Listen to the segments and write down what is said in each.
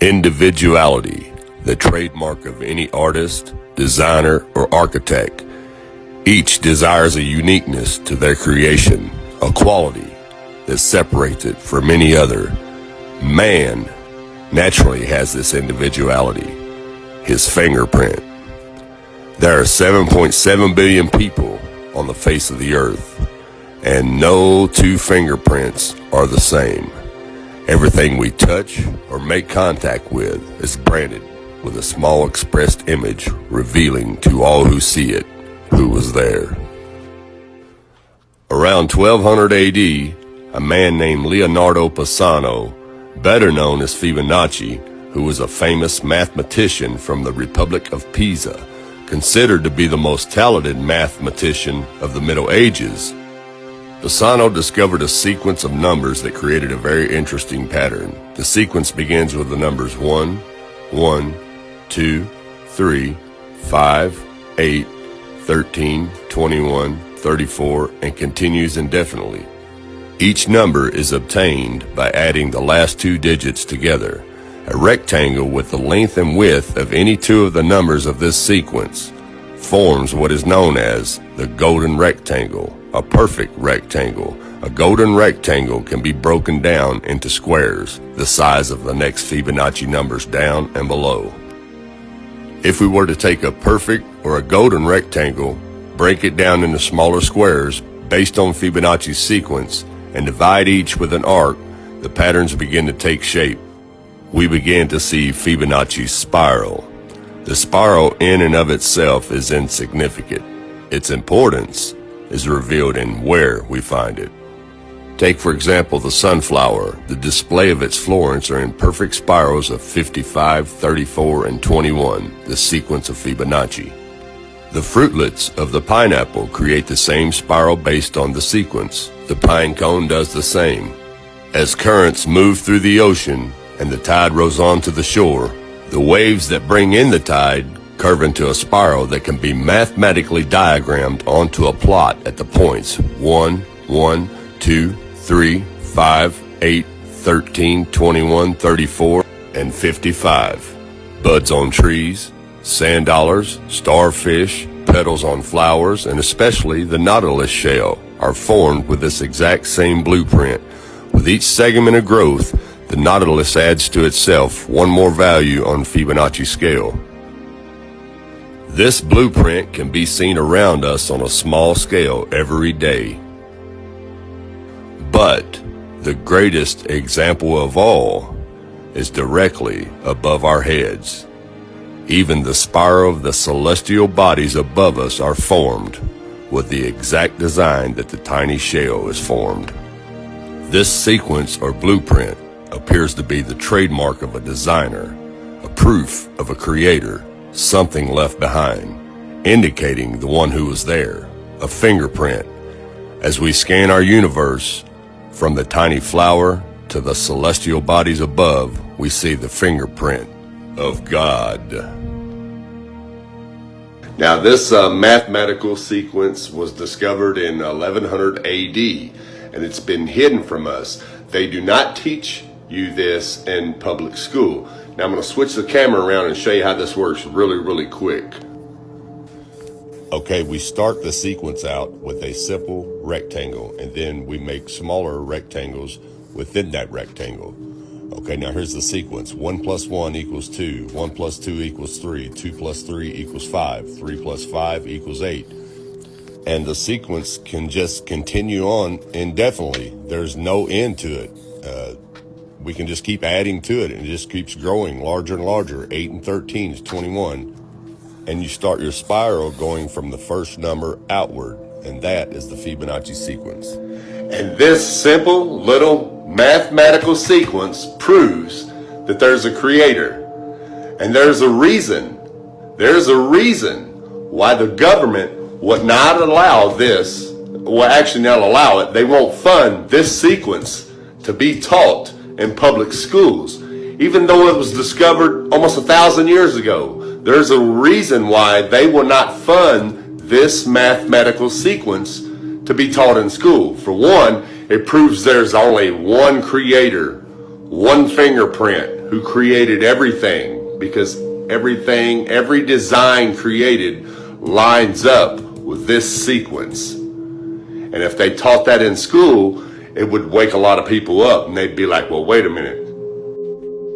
Individuality, the trademark of any artist, designer, or architect. Each desires a uniqueness to their creation, a quality that separates it from any other. Man naturally has this individuality, his fingerprint. There are 7.7 billion people on the face of the earth, and no two fingerprints are the same. Everything we touch or make contact with is branded with a small expressed image revealing to all who see it who was there. Around 1200 AD, a man named Leonardo Pisano, better known as Fibonacci, who was a famous mathematician from the Republic of Pisa, considered to be the most talented mathematician of the Middle Ages, Pisano discovered a sequence of numbers that created a very interesting pattern. The sequence begins with the numbers 1, 1, 2, 3, 5, 8, 13, 21, 34, and continues indefinitely. Each number is obtained by adding the last two digits together. A rectangle with the length and width of any two of the numbers of this sequence forms what is known as the golden rectangle. A perfect rectangle. A golden rectangle can be broken down into squares, the size of the next Fibonacci numbers down and below. If we were to take a perfect or a golden rectangle, break it down into smaller squares based on Fibonacci's sequence, and divide each with an arc, the patterns begin to take shape. We begin to see Fibonacci's spiral. The spiral in and of itself is insignificant. Its importance is revealed in where we find it. Take, for example, the sunflower. The display of its florets are in perfect spirals of 55, 34, and 21, the sequence of Fibonacci. The fruitlets of the pineapple create the same spiral based on the sequence. The pine cone does the same. As currents move through the ocean and the tide rolls on to the shore, the waves that bring in the tide curve into a spiral that can be mathematically diagrammed onto a plot at the points 1, 1, 2, 3, 5, 8, 13, 21, 34, and 55. Buds on trees, sand dollars, starfish, petals on flowers, and especially the nautilus shell are formed with this exact same blueprint. With each segment of growth, the nautilus adds to itself one more value on Fibonacci's scale. This blueprint can be seen around us on a small scale every day. But the greatest example of all is directly above our heads. Even the spiral of the celestial bodies above us are formed with the exact design that the tiny shell is formed. This sequence or blueprint appears to be the trademark of a designer, a proof of a creator, something left behind, indicating the one who was there, a fingerprint. As we scan our universe, from the tiny flower to the celestial bodies above, we see the fingerprint of God. Now this mathematical sequence was discovered in 1100 AD, and it's been hidden from us. They do not teach you this in public school. Now I'm going to switch the camera around and show you how this works really quick. Okay, we start the sequence out with a simple rectangle, and then we make smaller rectangles within that rectangle. Okay, now here's the sequence. 1 plus 1 equals 2. 1 plus 2 equals 3. 2 plus 3 equals 5. 3 plus 5 equals 8. And the sequence can just continue on indefinitely. There's no end to it. We can just keep adding to it, and it just keeps growing larger and larger. 8 and 13 is 21. And you start your spiral going from the first number outward, and that is the Fibonacci sequence. And this simple little mathematical sequence proves that there's a creator. And there's a reason why the government would not allow this, well, actually not allow it. They won't fund this sequence to be taught in public schools, even though it was discovered almost 1,000 years ago. There's a reason why they will not fund this mathematical sequence to be taught in school. For one, it proves there's only one creator, one fingerprint, who created everything, because everything, every design created lines up with this sequence. And if they taught that in school, it would wake a lot of people up, and they'd be like, well, wait a minute.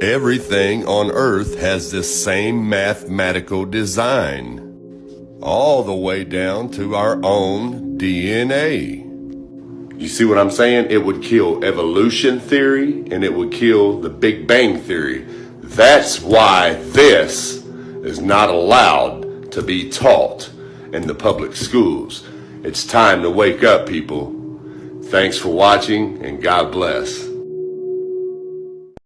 Everything on Earth has this same mathematical design, all the way down to our own DNA. You see what I'm saying? It would kill evolution theory, and it would kill the Big Bang theory. That's why this is not allowed to be taught in the public schools. It's time to wake up, people. Thanks for watching, and God bless.